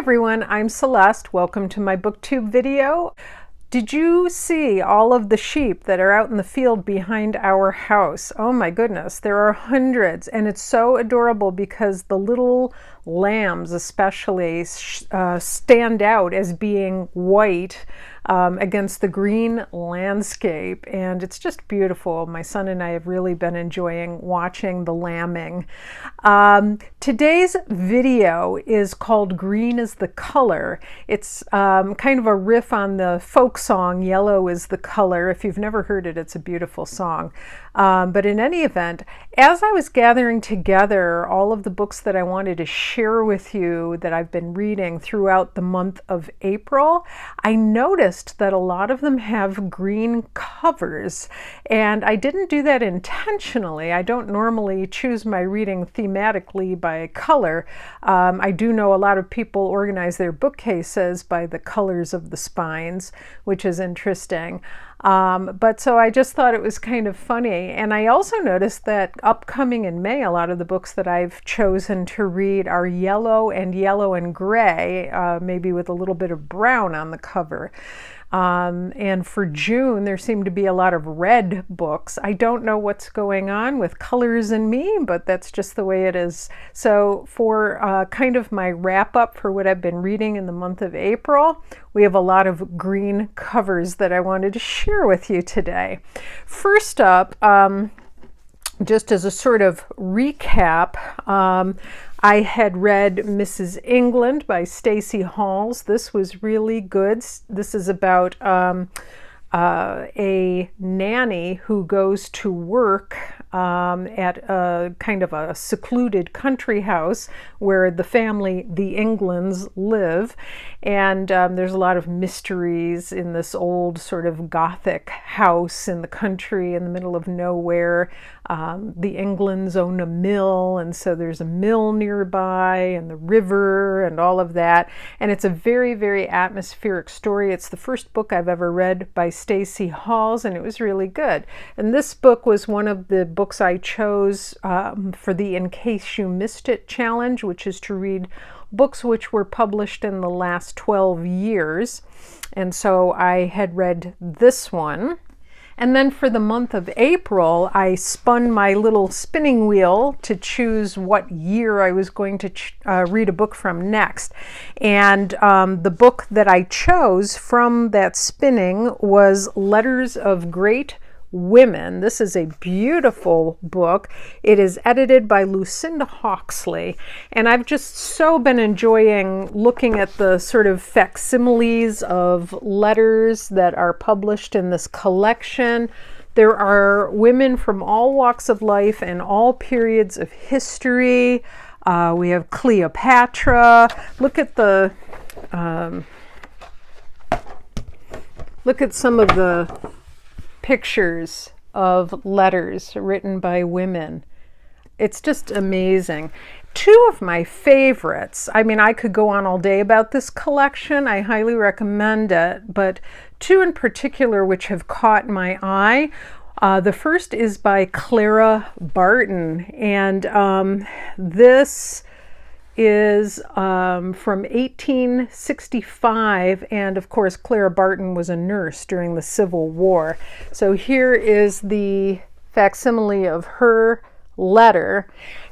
everyone, I'm Celeste. Welcome to my booktube video. Did you see all of the sheep that are out in the field behind our house? Oh my goodness, there are hundreds, and it's so adorable because the little lambs especially stand out as being white against the green landscape, and it's just beautiful. My son and I have really been enjoying watching the lambing. Today's video is called Green is the Color. It's kind of a riff on the folk song Yellow is the Color. If you've never heard it, it's a beautiful song. But in any event, as I was gathering together all of the books that I wanted to share with you that I've been reading throughout the month of April, I noticed that a lot of them have green covers, and I didn't do that intentionally. I don't normally choose my reading thematically by color. I do know a lot of people organize their bookcases by the colors of the spines, which is interesting. But so I just thought it was kind of funny. And I also noticed that upcoming in May, a lot of the books that I've chosen to read are yellow and gray, maybe with a little bit of brown on the cover. And for June, there seem to be a lot of red books. I don't know what's going on with colors in me, but that's just the way it is. So for kind of my wrap up for what I've been reading in the month of April, we have a lot of green covers that I wanted to share with you today. First up, just as a sort of recap, I had read Mrs. England by Stacey Halls. This was really good. This is about a nanny who goes to work at a kind of a secluded country house where the family, the Englands, live. And there's a lot of mysteries in this old sort of Gothic house in the country in the middle of nowhere. The Englands own a mill, and so there's a mill nearby and the river and all of that. And it's a very, very atmospheric story. It's the first book I've ever read by Stacey Halls, and it was really good. And this book was one of the books I chose for the In Case You Missed It challenge, which is to read books which were published in the last 12 years. And so I had read this one. And then for the month of April, I spun my little spinning wheel to choose what year I was going to read a book from next. And the book that I chose from that spinning was Letters of Great Women. This is a beautiful book. It is edited by Lucinda Hawksley, and I've just so been enjoying looking at the sort of facsimiles of letters that are published in this collection. There are women from all walks of life and all periods of history. We have Cleopatra. Look at the look at some of the pictures of letters written by women. It's just amazing. Two of my favorites, I mean, I could go on all day about this collection. I highly recommend it, but two in particular which have caught my eye. The first is by Clara Barton, and this is from 1865, and of course Clara Barton was a nurse during the Civil War. So here is the facsimile of her letter,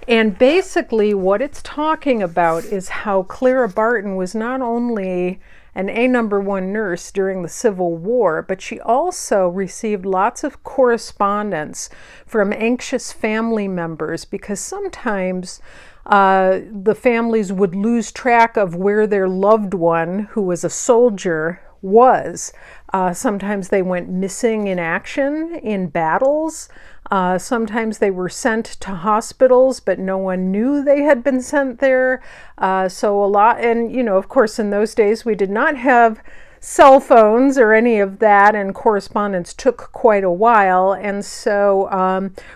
and basically what it's talking about is how Clara Barton was not only an #1 nurse during the Civil War, but she also received lots of correspondence from anxious family members, because sometimes the families would lose track of where their loved one, who was a soldier, was. Sometimes they went missing in action in battles. Sometimes they were sent to hospitals, but no one knew they had been sent there. So a lot, and you know, of course, in those days we did not have cell phones or any of that, and correspondence took quite a while. And so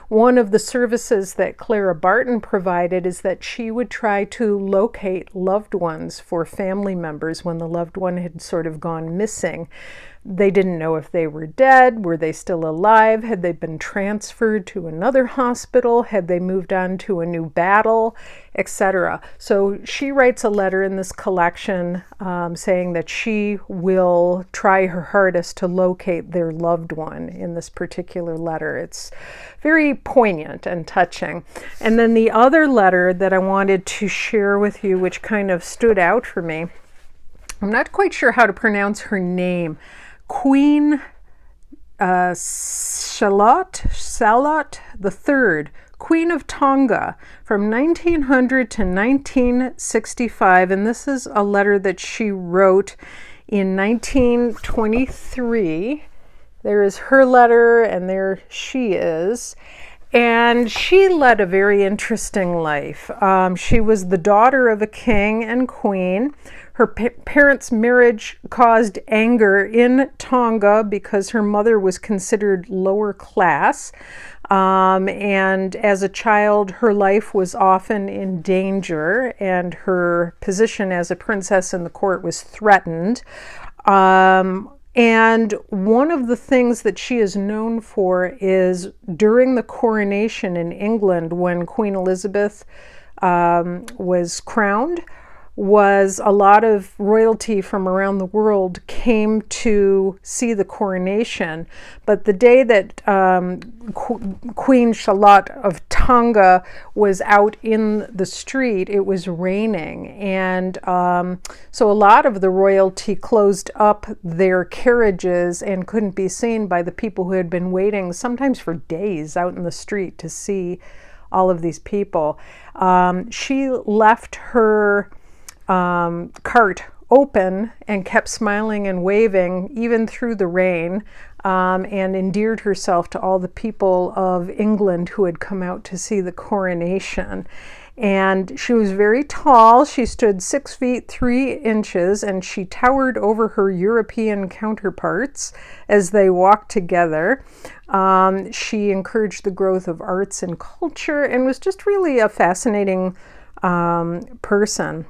one of the services that Clara Barton provided is that she would try to locate loved ones for family members when the loved one had sort of gone missing. They didn't know if they were dead. Were they still alive? Had they been transferred to another hospital? Had they moved on to a new battle, etc.? So she writes a letter in this collection saying that she will try her hardest to locate their loved one in this particular letter. It's very poignant and touching. And then the other letter that I wanted to share with you, which kind of stood out for me, I'm not quite sure how to pronounce her name. Queen Charlotte III, Queen of Tonga, from 1900 to 1965. And this is a letter that she wrote in 1923. There is her letter, and there she is. And she led a very interesting life. She was the daughter of a king and queen. Her parents' marriage caused anger in Tonga because her mother was considered lower class. And as a child, her life was often in danger, and her position as a princess in the court was threatened. And one of the things that she is known for is during the coronation in England, when Queen Elizabeth was crowned, was a lot of royalty from around the world came to see the coronation. But the day that Queen Charlotte of Tonga was out in the street, it was raining. And so a lot of the royalty closed up their carriages and couldn't be seen by the people who had been waiting sometimes for days out in the street to see all of these people. She left her cart open and kept smiling and waving even through the rain, and endeared herself to all the people of England who had come out to see the coronation. And she was very tall. She stood 6 feet 3 inches, and she towered over her European counterparts as they walked together. She encouraged the growth of arts and culture and was just really a fascinating person.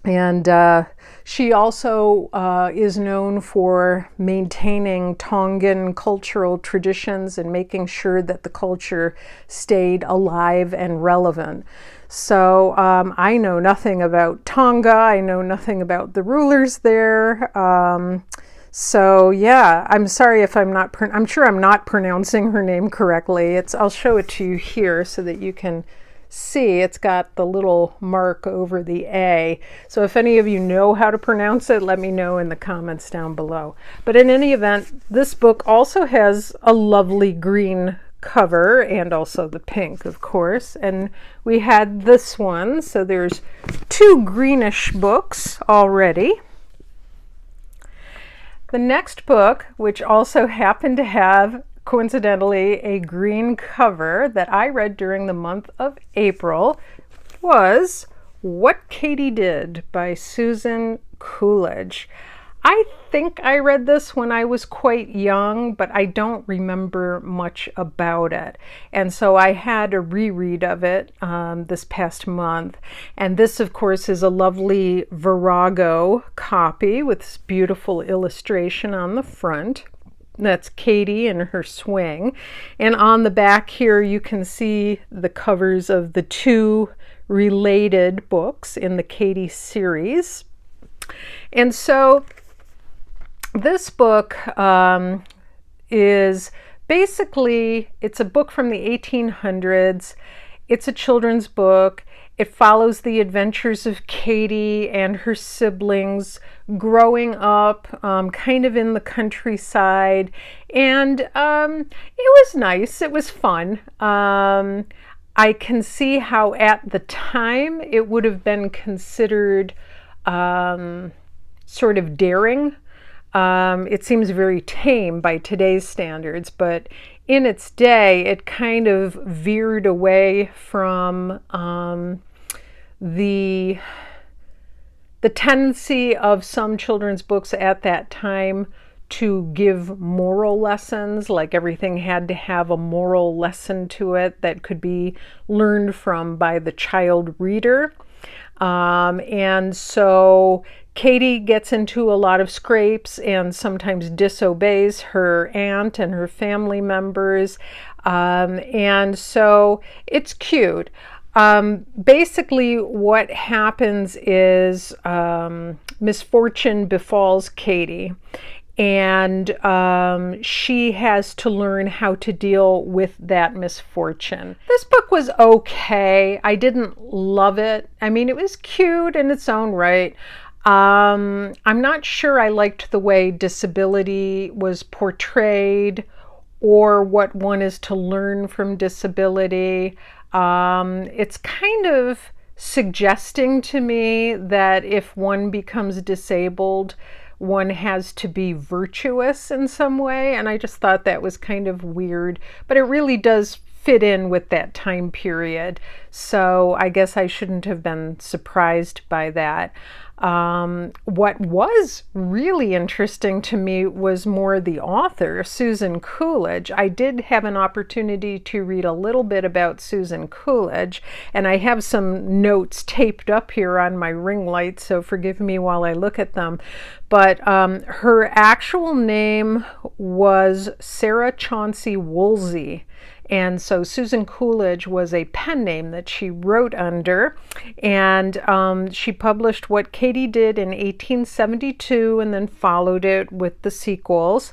And she also is known for maintaining Tongan cultural traditions and making sure that the culture stayed alive and relevant. So I know nothing about Tonga. I know nothing about the rulers there. So yeah, I'm sorry if I'm sure I'm not pronouncing her name correctly. I'll show it to you here so that you can see. It's got the little mark over the A. So if any of you know how to pronounce it, let me know in the comments down below. But in any event, this book also has a lovely green cover, and also the pink, of course. And we had this one, so there's 2 greenish books already. The next book, which also happened to have coincidentally a green cover that I read during the month of April, was What Katie Did by Susan Coolidge. I think I read this when I was quite young, but I don't remember much about it. And so I had a reread of it this past month. And this, of course, is a lovely Virago copy with this beautiful illustration on the front. That's Katie in her swing. And on the back here, you can see the covers of the 2 related books in the Katie series. And so this book is basically, it's a book from the 1800s. It's a children's book. It follows the adventures of Katie and her siblings growing up kind of in the countryside. And it was nice. It was fun. I can see how at the time it would have been considered sort of daring. It seems very tame by today's standards, but in its day, it kind of veered away from the tendency of some children's books at that time to give moral lessons, like everything had to have a moral lesson to it that could be learned from by the child reader. And so Katie gets into a lot of scrapes and sometimes disobeys her aunt and her family members. And so it's cute. Basically, what happens is misfortune befalls Katie, and she has to learn how to deal with that misfortune. This book was okay. I didn't love it. I mean, it was cute in its own right. I'm not sure I liked the way disability was portrayed or what one is to learn from disability. It's kind of suggesting to me that if one becomes disabled, one has to be virtuous in some way, and I just thought that was kind of weird, but it really does fit in with that time period, so I guess I shouldn't have been surprised by that. What was really interesting to me was more the author, Susan Coolidge. I did have an opportunity to read a little bit about Susan Coolidge, and I have some notes taped up here on my ring light, so forgive me while I look at them. But her actual name was Sarah Chauncey Woolsey. And so Susan Coolidge was a pen name that she wrote under, and she published What Katie Did in 1872 and then followed it with the sequels.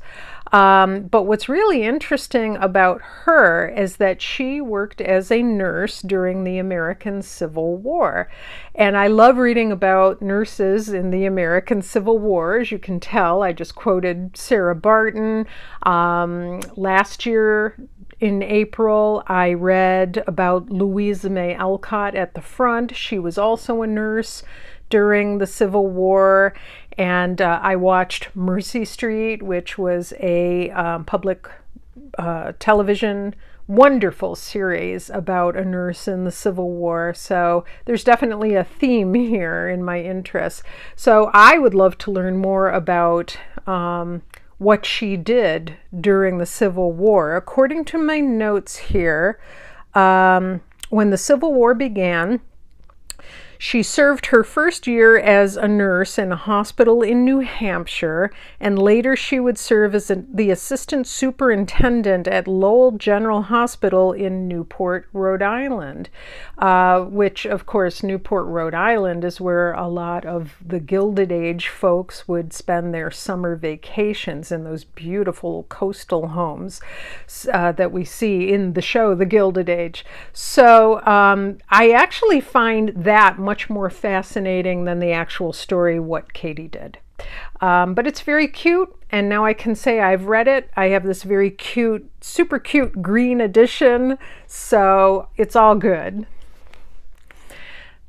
But what's really interesting about her is that she worked as a nurse during the American Civil War. And I love reading about nurses in the American Civil War. As you can tell, I just quoted Sarah Barton. Last year, in April, I read about Louisa May Alcott at the front. She was also a nurse during the Civil War. And I watched Mercy Street, which was a public television wonderful series about a nurse in the Civil War. So there's definitely a theme here in my interests. So I would love to learn more about what she did during the Civil War. According to my notes here, when the Civil War began, she served her first year as a nurse in a hospital in New Hampshire, and later she would serve as the assistant superintendent at Lowell General Hospital in Newport, Rhode Island, which, of course, Newport, Rhode Island is where a lot of the Gilded Age folks would spend their summer vacations in those beautiful coastal homes that we see in the show, The Gilded Age. So I actually find that much more fascinating than the actual story, What Katie Did. But it's very cute, and now I can say I've read it. I have this very cute, super cute green edition, so it's all good.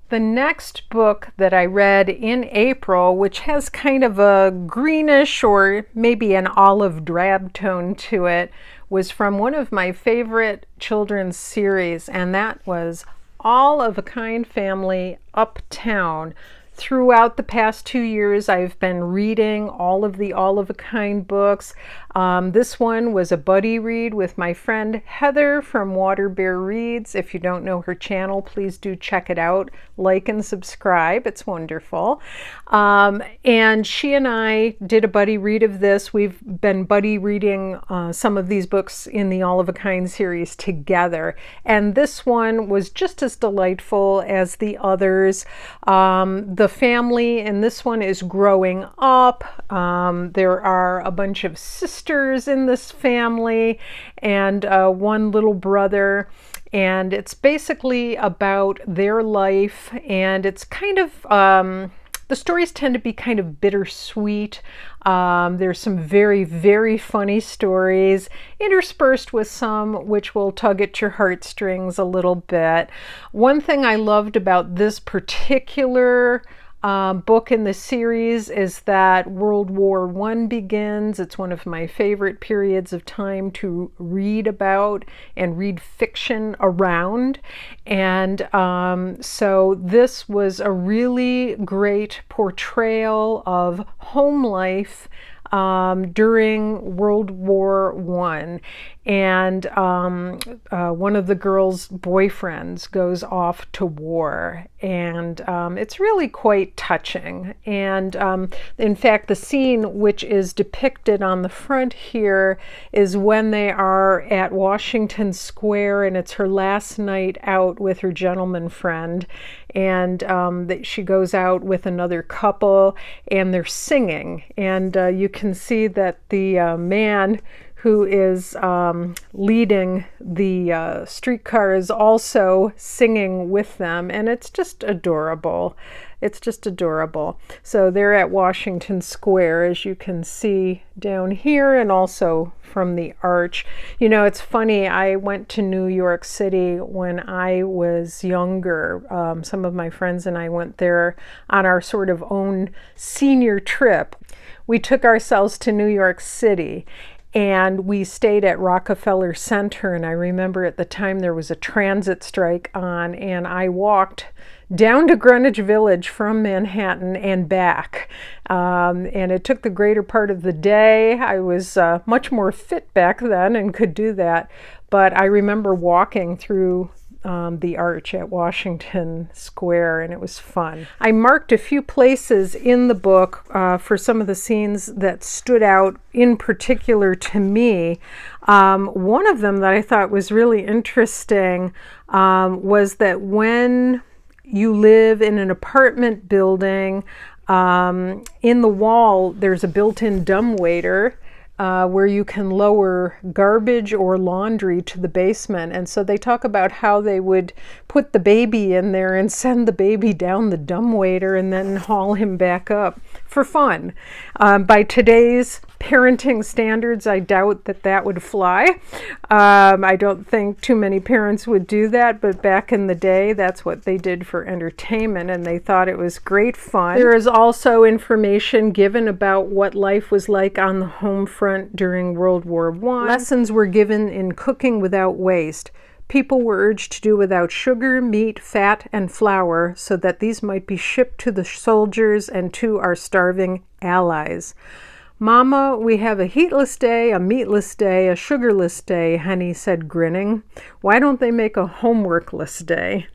The next book that I read in April, which has kind of a greenish or maybe an olive drab tone to it, was from one of my favorite children's series, and that was All of a Kind Family Uptown. Throughout the past 2 years, I've been reading all of the All of a Kind books. This one was a buddy read with my friend Heather from Water Bear Reads. If you don't know her channel, please do check it out. Like and subscribe. It's wonderful. And she and I did a buddy read of this. We've been buddy reading some of these books in the All of a Kind series together. And this one was just as delightful as the others. The family in this one is growing up. There are a bunch of sisters in this family and one little brother, and it's basically about their life, and it's kind of the stories tend to be kind of bittersweet. There's some very, very funny stories interspersed with some which will tug at your heartstrings a little bit. One thing I loved about this particular book in the series is that World War I begins. It's one of my favorite periods of time to read about and read fiction around. And so this was a really great portrayal of home life during World War I. and one of the girls' boyfriends goes off to war, and it's really quite touching. And in fact, the scene which is depicted on the front here is when they are at Washington Square, and it's her last night out with her gentleman friend, and she goes out with another couple, and they're singing, and you can see that the man who is leading the streetcar is also singing with them, and it's just adorable. It's just adorable. So they're at Washington Square, as you can see down here, and also from the arch. You know, it's funny, I went to New York City when I was younger. Some of my friends and I went there on our sort of own senior trip. We took ourselves to New York City, and we stayed at Rockefeller Center, and I remember at the time there was a transit strike on, and I walked down to Greenwich Village from Manhattan and back. And it took the greater part of the day. I was much more fit back then and could do that, but I remember walking through the arch at Washington Square, and it was fun. I marked a few places in the book for some of the scenes that stood out in particular to me. One of them that I thought was really interesting was that when you live in an apartment building, in the wall there's a built-in dumbwaiter where you can lower garbage or laundry to the basement. And so they talk about how they would put the baby in there and send the baby down the dumbwaiter and then haul him back up for fun. By today's parenting standards, I doubt that that would fly. I don't think too many parents would do that, but back in the day, that's what they did for entertainment, and they thought it was great fun. There is also information given about what life was like on the home front during World War I. Lessons were given in cooking without waste. People were urged to do without sugar, meat, fat, and flour so that these might be shipped to the soldiers and to our starving allies. Mama, we have a heatless day, a meatless day, a sugarless day, Henny said, grinning. Why don't they make a homeworkless day?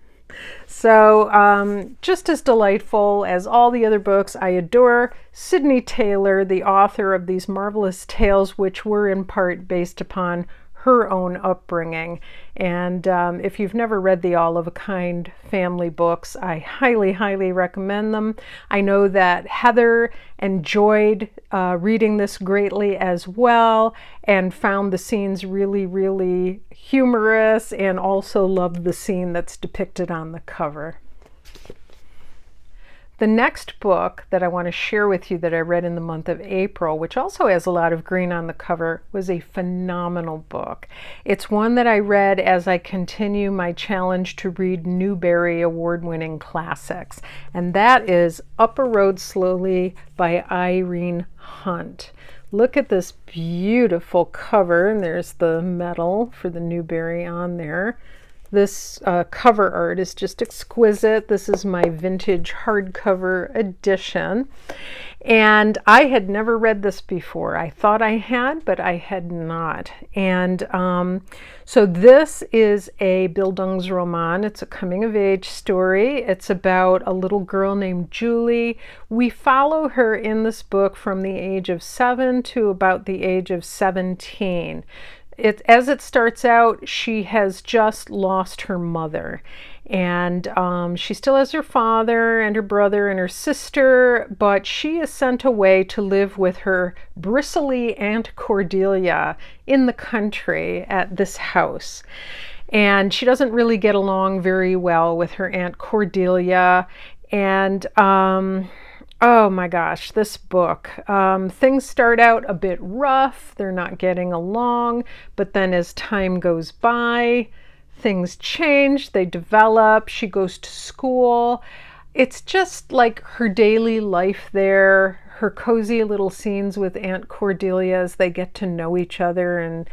So just as delightful as all the other books. I adore Sydney Taylor, the author of these marvelous tales, which were in part based upon her own upbringing. And if you've never read the All of a Kind family books, I highly, highly recommend them. I know that Heather enjoyed reading this greatly as well, and found the scenes really, really humorous, and also loved the scene that's depicted on the cover. The next book that I want to share with you that I read in the month of April, which also has a lot of green on the cover, was a phenomenal book. It's one that I read as I continue my challenge to read Newbery award-winning classics, and that is Up a Road Slowly by Irene Hunt. Look at this beautiful cover, and there's the medal for the Newbery on there. This cover art is just exquisite. This is my vintage hardcover edition. And I had never read this before. I thought I had, but I had not. And so this is a Bildungsroman. It's a coming-of-age story. It's about a little girl named Julie. We follow her in this book from the age of 7 to about the age of 17. As it starts out, she has just lost her mother, and she still has her father and her brother and her sister, but she is sent away to live with her bristly Aunt Cordelia in the country at this house. And she doesn't really get along very well with her Aunt Cordelia, and oh my gosh, this book. Things start out a bit rough. They're not getting along, but then as time goes by, things change, they develop. She goes to school. It's just like her daily life there, her cozy little scenes with Aunt Cordelia as they get to know each other and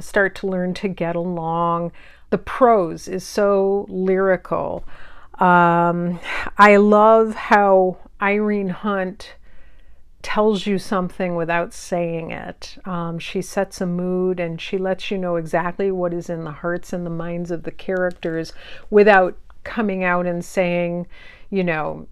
start to learn to get along. The prose is so lyrical. I love how Irene Hunt tells you something without saying it. She sets a mood and she lets you know exactly what is in the hearts and the minds of the characters without coming out and saying, you know,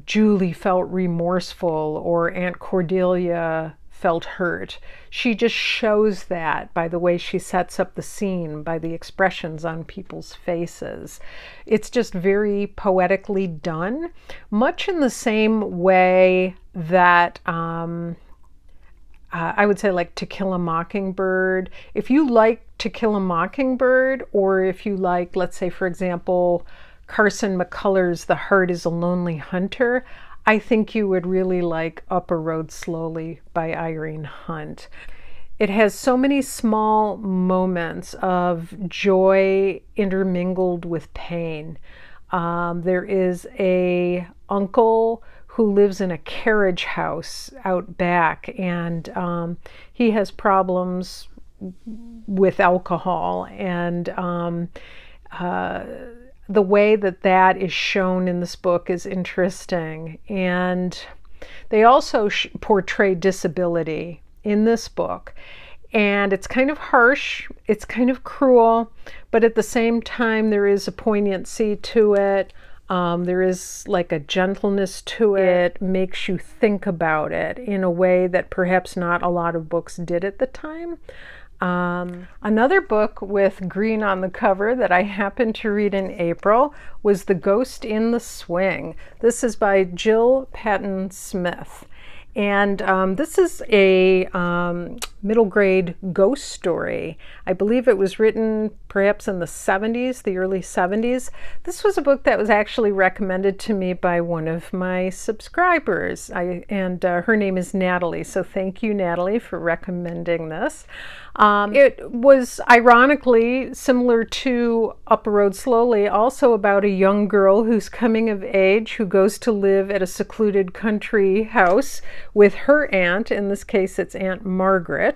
Julie felt remorseful or Aunt Cordelia felt hurt. She just shows that by the way she sets up the scene, by the expressions on people's faces. It's just very poetically done, much in the same way that I would say like To Kill a Mockingbird. If you like To Kill a Mockingbird, or if you like, let's say for example, Carson McCullers' The Heart is a Lonely Hunter, I think you would really like Up a Road Slowly by Irene Hunt. It has so many small moments of joy intermingled with pain. There is a uncle who lives in a carriage house out back, and he has problems with alcohol, and the way that that is shown in this book is interesting. And they also portray disability in this book. And it's kind of harsh, it's kind of cruel, but at the same time there is a poignancy to it. There is like a gentleness to it. It makes you think about it in a way that perhaps not a lot of books did at the time. Another book with green on the cover that I happened to read in April was The Ghost in the Swing. This is by Jill Patton Smith. And this is a middle grade ghost story. I believe it was written perhaps in the 70s, the early 70s. This was a book that was actually recommended to me by one of my subscribers. Her name is Natalie. So thank you, Natalie, for recommending this. It was ironically similar to Up a Road Slowly, also about a young girl who's coming of age, who goes to live at a secluded country house with her aunt. In this case, it's Aunt Margaret.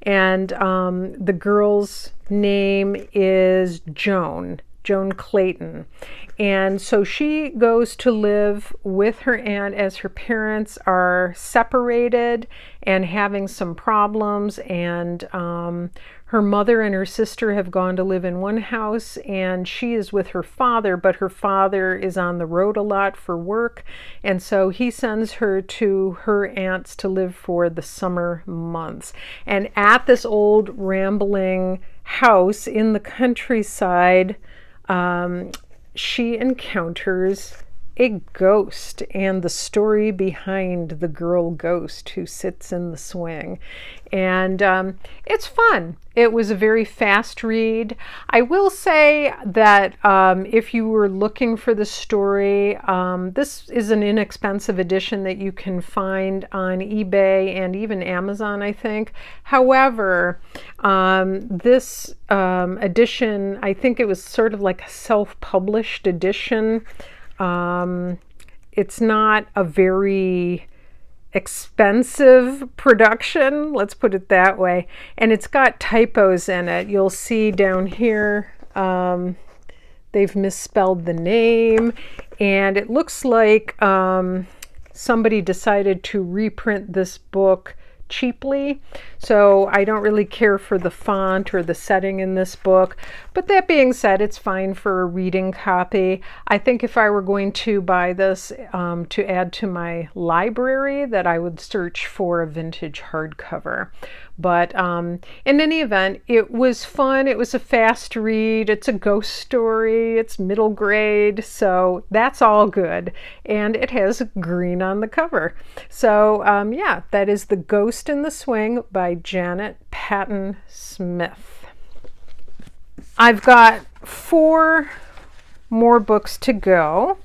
And the girl's name is Joan Clayton. And so she goes to live with her aunt as her parents are separated and having some problems, and her mother and her sister have gone to live in one house, and she is with her father, but her father is on the road a lot for work, and so he sends her to her aunt's to live for the summer months. And at this old rambling house in the countryside, she encounters a ghost and the story behind the girl ghost who sits in the swing. And it's fun. It was a very fast read. I will say that if you were looking for the story, this is an inexpensive edition that you can find on eBay and even Amazon, I think. However, this edition, I think it was sort of like a self-published edition. It's not a very expensive production, let's put it that way, and it's got typos in it. You'll see down here they've misspelled the name, and it looks like somebody decided to reprint this book cheaply, so I don't really care for the font or the setting in this book. But that being said, it's fine for a reading copy. I think if I were going to buy this to add to my library, that I would search for a vintage hardcover. But in any event, it was fun. It was a fast read. It's a ghost story. It's middle grade, so that's all good. And it has green on the cover. So yeah, that is The Ghost in the Swing by Janet Patton Smith. I've got 4 more books to go,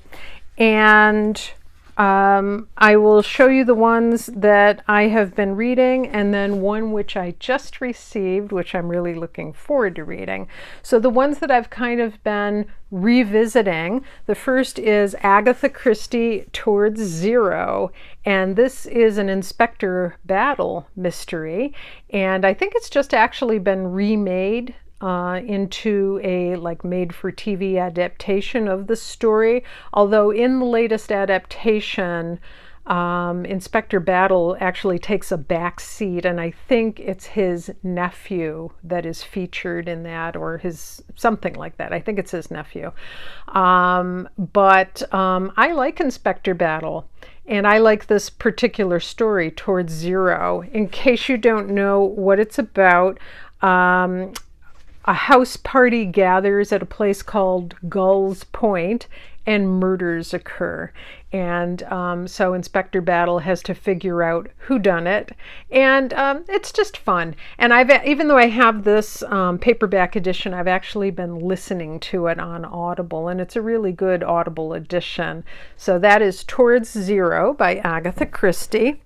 and I will show you the ones that I have been reading, and then one which I just received, which I'm really looking forward to reading. So the ones that I've kind of been revisiting, the first is Agatha Christie Towards Zero, and this is an Inspector Battle mystery, and I think it's just actually been remade into a like made-for-TV adaptation of the story, although in the latest adaptation Inspector Battle actually takes a back seat, and I think it's his nephew that is featured in that, or his something like that. I think it's his nephew. But I like Inspector Battle, and I like this particular story, Towards Zero. In case you don't know what it's about, a house party gathers at a place called Gull's Point, and murders occur. And so Inspector Battle has to figure out who done it, and it's just fun. And even though I have this paperback edition, I've actually been listening to it on Audible, and it's a really good Audible edition. So that is Towards Zero by Agatha Christie.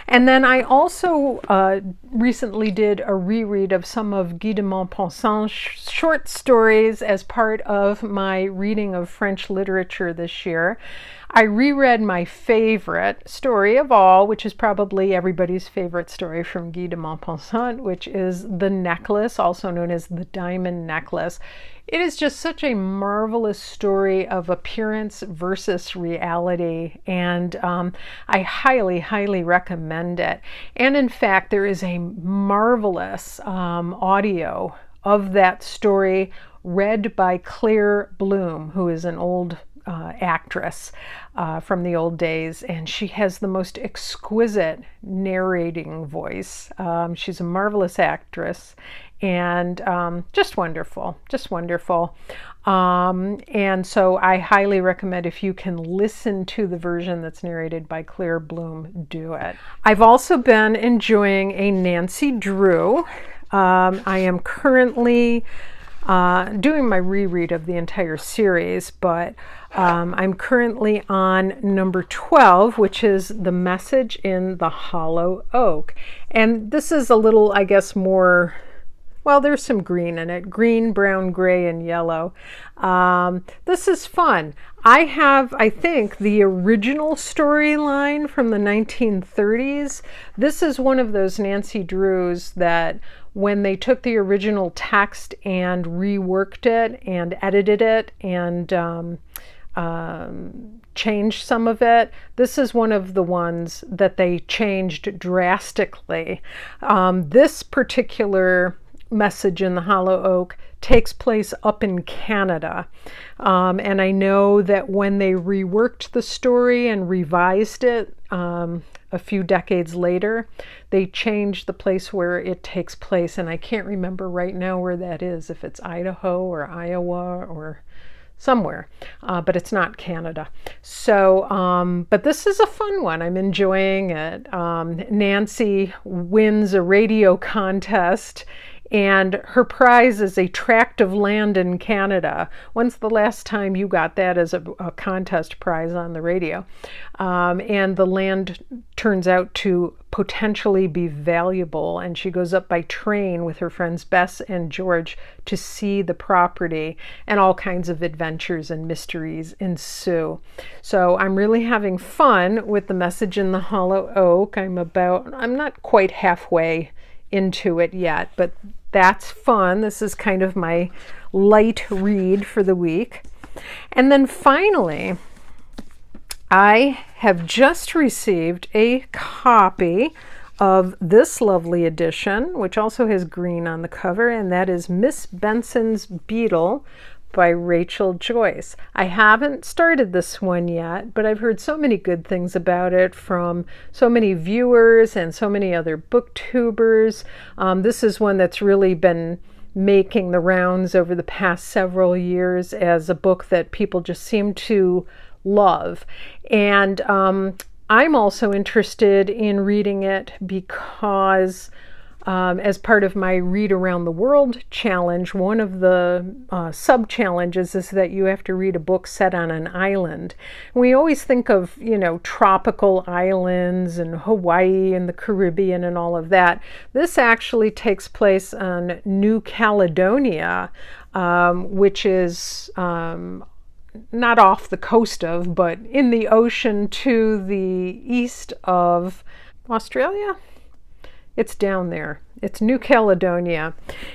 And then I also recently did a reread of some of Guy de Maupassant's short stories as part of my reading of French literature this year. I reread my favorite story of all, which is probably everybody's favorite story from Guy de Maupassant, which is The Necklace, also known as The Diamond Necklace. It is just such a marvelous story of appearance versus reality, and I highly, highly recommend it. And in fact, there is a marvelous audio of that story read by Claire Bloom, who is an old actress from the old days, and she has the most exquisite narrating voice. She's a marvelous actress, and just wonderful, just wonderful. And so I highly recommend, if you can listen to the version that's narrated by Claire Bloom, do it. I've also been enjoying a Nancy Drew. I am currently doing my reread of the entire series, but I'm currently on number 12, which is The Message in the Hollow Oak. And this is a little, I guess, more, well, there's some green in it. Green, brown, gray, and yellow. This is fun. I have, I think, the original storyline from the 1930s. This is one of those Nancy Drews that when they took the original text and reworked it and edited it and changed some of it, this is one of the ones that they changed drastically. This particular Message in the Hollow Oak takes place up in Canada. And I know that when they reworked the story and revised it a few decades later, they changed the place where it takes place. And I can't remember right now where that is, if it's Idaho or Iowa or somewhere, but it's not Canada. So, but this is a fun one. I'm enjoying it. Nancy wins a radio contest, and her prize is a tract of land in Canada. When's the last time you got that as a contest prize on the radio? And the land turns out to potentially be valuable, and she goes up by train with her friends Bess and George to see the property, and all kinds of adventures and mysteries ensue. So I'm really having fun with The Message in the Hollow Oak. I'm not quite halfway into it yet, but that's fun. This is kind of my light read for the week. And then finally, I have just received a copy of this lovely edition, which also has green on the cover, and that is Miss Benson's Beetle by Rachel Joyce. I haven't started this one yet, but I've heard so many good things about it from so many viewers and so many other booktubers. This is one that's really been making the rounds over the past several years as a book that people just seem to love. And I'm also interested in reading it because as part of my Read Around the World challenge, one of the sub-challenges is that you have to read a book set on an island. We always think of, tropical islands and Hawaii and the Caribbean and all of that. This actually takes place on New Caledonia, which is not off the coast of, but in the ocean to the east of Australia. It's down there. It's New Caledonia.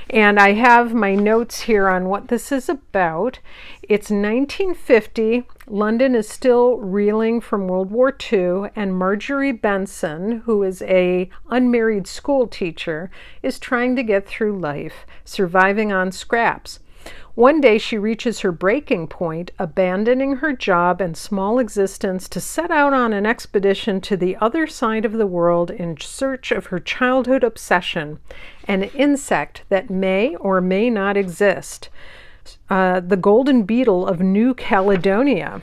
And I have my notes here on what this is about. It's 1950. London is still reeling from World War II, and Marjorie Benson, who is a unmarried school teacher, is trying to get through life, surviving on scraps. One day she reaches her breaking point, abandoning her job and small existence to set out on an expedition to the other side of the world in search of her childhood obsession, an insect that may or may not exist, the golden beetle of New Caledonia.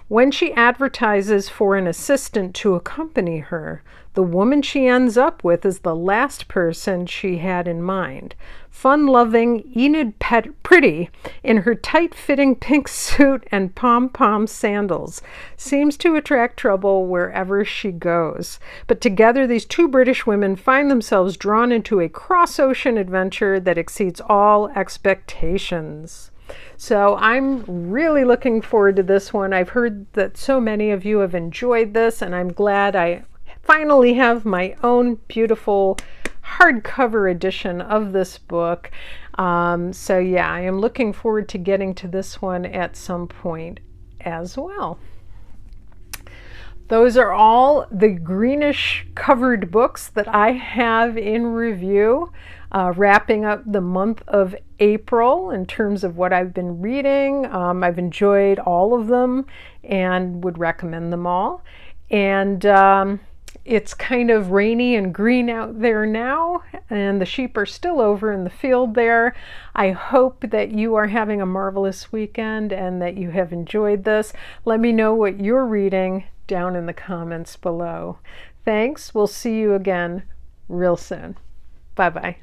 When she advertises for an assistant to accompany her, the woman she ends up with is the last person she had in mind. Fun-loving Enid Pretty, in her tight-fitting pink suit and pom-pom sandals, seems to attract trouble wherever she goes. But together, these two British women find themselves drawn into a cross-ocean adventure that exceeds all expectations. So I'm really looking forward to this one. I've heard that so many of you have enjoyed this, and I'm glad I finally have my own beautiful hardcover edition of this book. So yeah, I am looking forward to getting to this one at some point as well. Those are all the greenish covered books that I have in review, wrapping up the month of April in terms of what I've been reading. I've enjoyed all of them and would recommend them all. And it's kind of rainy and green out there now, and the sheep are still over in the field there. I hope that you are having a marvelous weekend and that you have enjoyed this. Let me know what you're reading down in the comments below. Thanks. We'll see you again real soon. Bye-bye.